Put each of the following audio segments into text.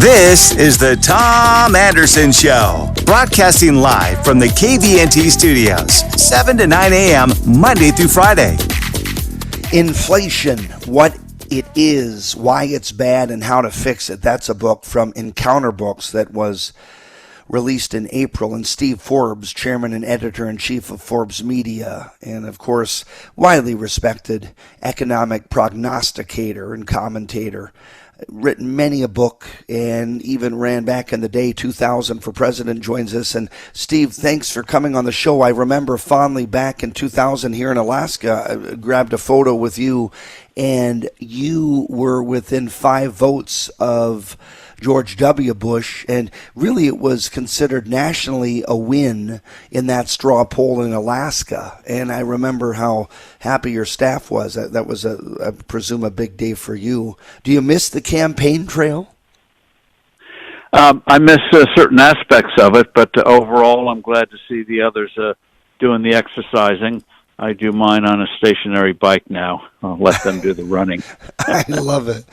This is the Tom Anderson Show, broadcasting live from the KVNT studios, 7 to 9 a.m., Monday through Friday. Inflation, what it is, why it's bad, and how to fix it. That's a book from Encounter Books that was released in April. And Steve Forbes, chairman and editor-in-chief of Forbes Media, and of course, widely respected economic prognosticator and commentator, written many a book and even ran back in the day 2000 for president, joins us. And Steve, thanks for coming on the show. I remember fondly back in 2000 here in Alaska, I grabbed a photo with you, and you were within 5 votes of George W. Bush, and really it was considered nationally a win in that straw poll in Alaska. And I remember how happy your staff was. That was, I presume, a big day for you. Do you miss the campaign trail? I miss certain aspects of it, but overall I'm glad to see the others doing the exercising. I do mine on a stationary bike now. I'll let them do the running. I love it.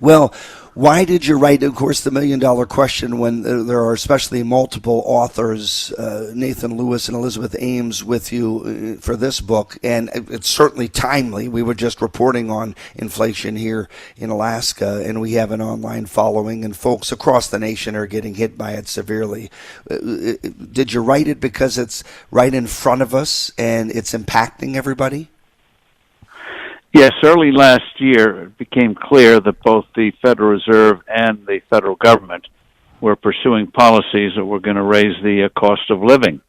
Well, why did you write, of course, the $1 million question when there are especially multiple authors, Nathan Lewis and Elizabeth Ames, with you for this book? And it's certainly timely. We were just reporting on inflation here in Alaska, and we have an online following, and folks across the nation are getting hit by it severely. Did you write it because it's right in front of us and it's impacting everybody? Yes, early last year it became clear that both the Federal Reserve and the federal government were pursuing policies that were going to raise the cost of living.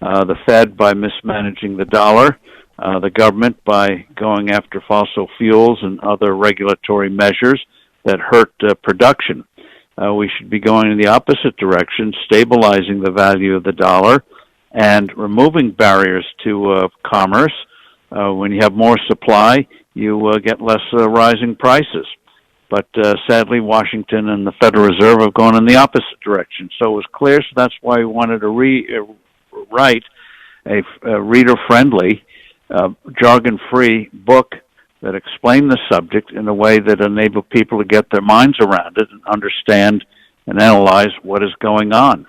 The Fed by mismanaging the dollar, the government by going after fossil fuels and other regulatory measures that hurt production. We should be going in the opposite direction, stabilizing the value of the dollar and removing barriers to commerce. When you have more supply, you get less rising prices. But sadly, Washington and the Federal Reserve have gone in the opposite direction. So it was clear, so that's why we wanted to write a reader-friendly, jargon-free book that explained the subject in a way that enabled people to get their minds around it and understand and analyze what is going on.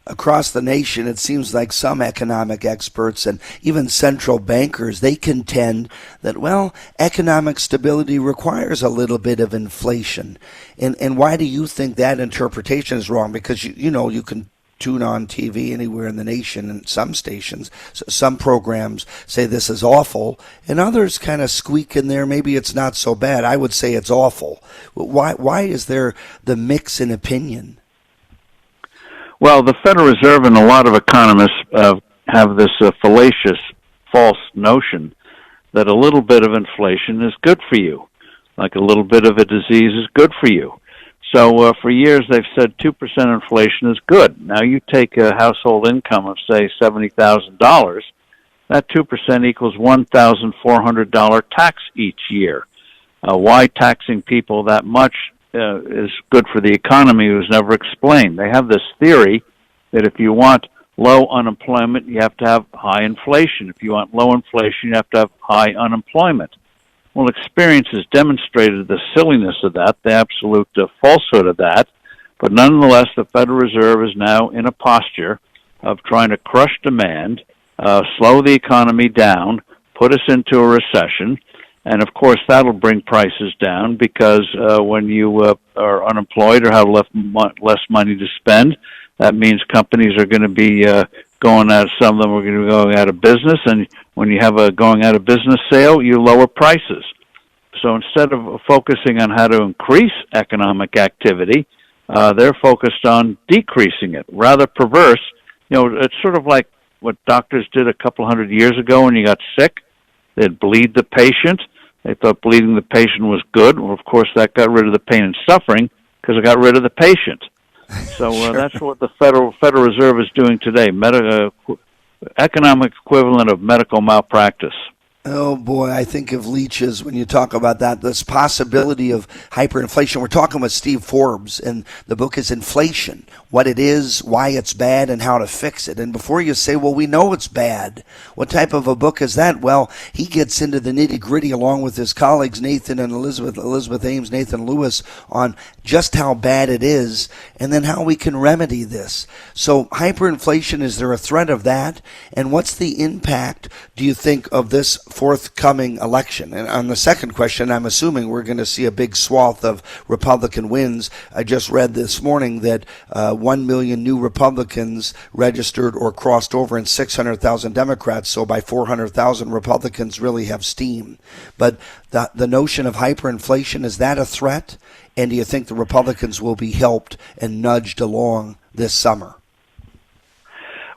Across the nation, it seems like some economic experts and even central bankers, they contend that, well, economic stability requires a little bit of inflation. And why do you think that interpretation is wrong? Because, you know, you can tune on TV anywhere in the nation, and some stations, some programs say this is awful, and others kind of squeak in there, maybe it's not so bad. I would say it's awful. Why is there the mix in opinion? Well, the Federal Reserve and a lot of economists have this fallacious, false notion that a little bit of inflation is good for you, like a little bit of a disease is good for you. So for years they've said 2% inflation is good. Now you take a household income of, say, $70,000, that 2% equals $1,400 tax each year. Why taxing people that much is good for the economy was never explained. They have this theory that if you want low unemployment, you have to have high inflation. If you want low inflation, you have to have high unemployment. Well, experience has demonstrated the silliness of that, the absolute falsehood of that, but nonetheless, the Federal Reserve is now in a posture of trying to crush demand, slow the economy down, put us into a recession. And, of course, that'll bring prices down because when you are unemployed or have less money to spend, that means companies are going to be going out. Some of them are going to be going out of business. And when you have a going out of business sale, you lower prices. So instead of focusing on how to increase economic activity, they're focused on decreasing it. Rather perverse. You know, it's sort of like what doctors did a couple hundred years ago when you got sick. They'd bleed the patient. They thought bleeding the patient was good. Well, of course, that got rid of the pain and suffering because it got rid of the patient. So Sure. That's what the Federal Reserve is doing today, economic equivalent of medical malpractice. Oh boy, I think of leeches when you talk about that. This possibility of hyperinflation. We're talking with Steve Forbes, and the book is Inflation: What It Is, Why It's Bad, and How to Fix It. And before you say, well, we know it's bad, what type of a book is that? Well, he gets into the nitty gritty along with his colleagues, Nathan and Elizabeth Ames, Nathan Lewis, on just how bad it is and then how we can remedy this. So hyperinflation, is there a threat of that? And what's the impact, do you think, of this forthcoming election? And on the second question, I'm assuming we're going to see a big swath of Republican wins. I just read this morning that 1 million new Republicans registered or crossed over and 600,000 Democrats. So by 400,000 Republicans really have steam. But the notion of hyperinflation, is that a threat? And do you think the Republicans will be helped and nudged along this summer?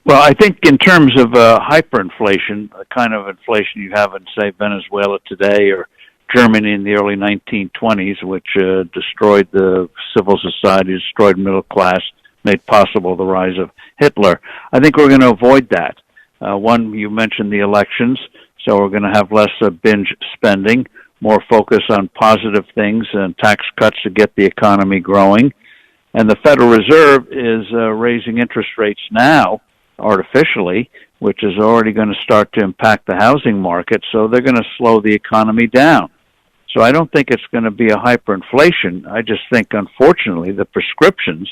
Well, I think in terms of hyperinflation, the kind of inflation you have in, say, Venezuela today or Germany in the early 1920s, which destroyed the civil society, destroyed middle class, made possible the rise of Hitler, I think we're going to avoid that. One, you mentioned the elections, so we're going to have less binge spending, more focus on positive things and tax cuts to get the economy growing. And the Federal Reserve is raising interest rates now, artificially, which is already going to start to impact the housing market, so they're going to slow the economy down. So I don't think it's going to be a hyperinflation. I just think, unfortunately, the prescriptions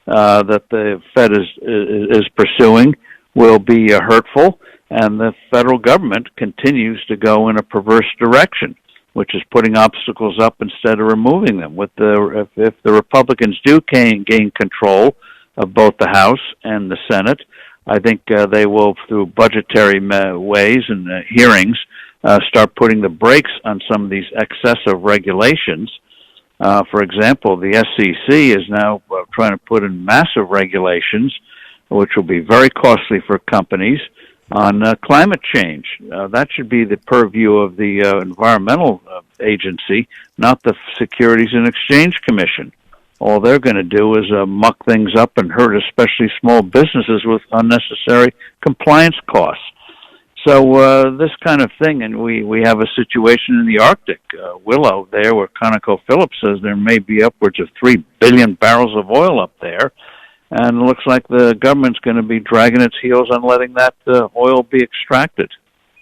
that the Fed is pursuing will be hurtful, and the federal government continues to go in a perverse direction, which is putting obstacles up instead of removing them. If the Republicans do gain control of both the House and the Senate, I think they will, through budgetary ways and hearings, start putting the brakes on some of these excessive regulations. For example, the SEC is now trying to put in massive regulations, which will be very costly for companies, on climate change. That should be the purview of the environmental agency, not the Securities and Exchange Commission. All they're going to do is muck things up and hurt especially small businesses with unnecessary compliance costs. So this kind of thing, and we have a situation in the Arctic, Willow there, where ConocoPhillips says there may be upwards of 3 billion barrels of oil up there, and it looks like the government's going to be dragging its heels on letting that oil be extracted.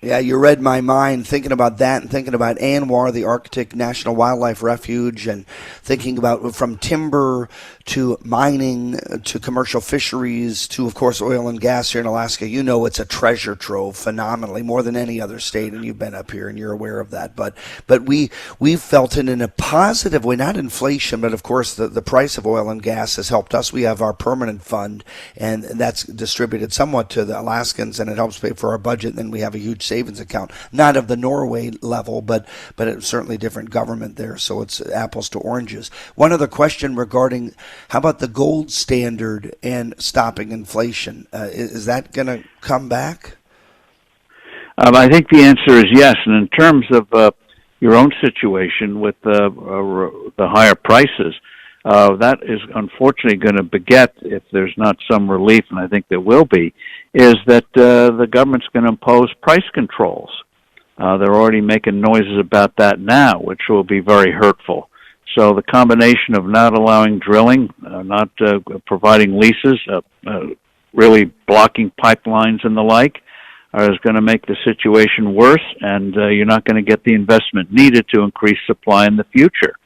Yeah, you read my mind thinking about that and thinking about ANWR, the Arctic National Wildlife Refuge, and thinking about from timber to mining to commercial fisheries to, of course, oil and gas here in Alaska. You know it's a treasure trove phenomenally, more than any other state, and you've been up here and you're aware of that. But we've felt it in a positive way, not inflation, but of course the price of oil and gas has helped us. We have our permanent fund, and that's distributed somewhat to the Alaskans, and it helps pay for our budget. And then we have a huge savings account, not of the Norway level, but it's certainly different government there, so it's apples to oranges. One other question regarding, how about the gold standard and stopping inflation? Is that going to come back? I think the answer is yes. And in terms of your own situation with the higher prices, that is unfortunately going to beget, if there's not some relief, and I think there will be, is that the government's going to impose price controls. They're already making noises about that now, which will be very hurtful. So the combination of not allowing drilling, not providing leases, really blocking pipelines and the like, is going to make the situation worse, and you're not going to get the investment needed to increase supply in the future.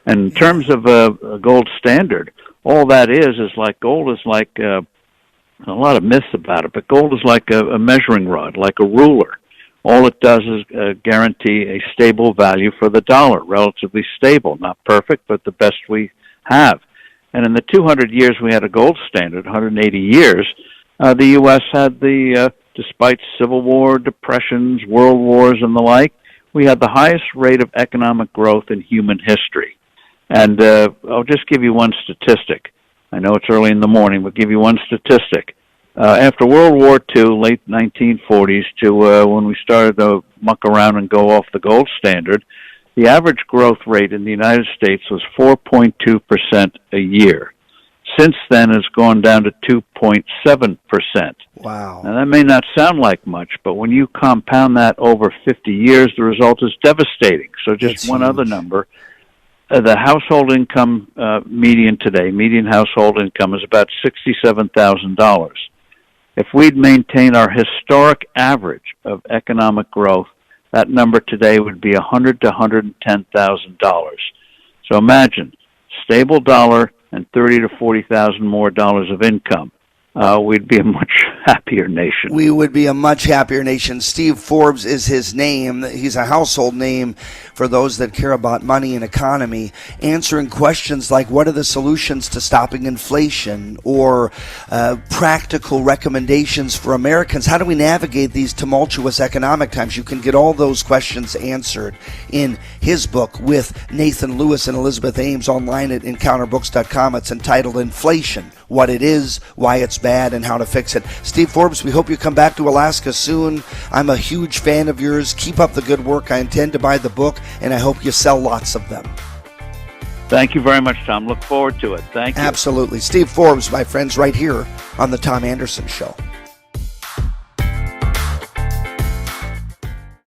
And in terms of a gold standard, all that is like gold is like a lot of myths about it, but gold is like a measuring rod, like a ruler. All it does is guarantee a stable value for the dollar, relatively stable, not perfect, but the best we have. And in the 200 years we had a gold standard, 180 years, the U.S. had despite Civil War, depressions, world wars, and the like, we had the highest rate of economic growth in human history. And I'll just give you one statistic. I know it's early in the morning, but give you one statistic. After World War II, late 1940s, to when we started to muck around and go off the gold standard, the average growth rate in the United States was 4.2% a year. since then has gone down to 2.7%. Wow. Now, that may not sound like much, but when you compound that over 50 years, the result is devastating. So just That's one huge. other number. The household income median today, median household income is about $67,000. If we'd maintain our historic average of economic growth, that number today would be $100,000 to $110,000. So imagine, stable dollar and $30,000 to $40,000 more dollars of income. We'd be a much happier nation. We would be a much happier nation. Steve Forbes is his name. He's a household name for those that care about money and economy, answering questions like what are the solutions to stopping inflation, or practical recommendations for Americans. How do we navigate these tumultuous economic times? You can get all those questions answered in his book with Nathan Lewis and Elizabeth Ames online at EncounterBooks.com. It's entitled Inflation, What It Is, Why It's Bad, and How to Fix It. Steve Forbes, we hope you come back to Alaska soon. I'm a huge fan of yours. Keep up the good work. I intend to buy the book, and I hope you sell lots of them. Thank you very much, Tom. Look forward to it. Thank you. Absolutely. Steve Forbes, my friends, right here on The Tom Anderson Show.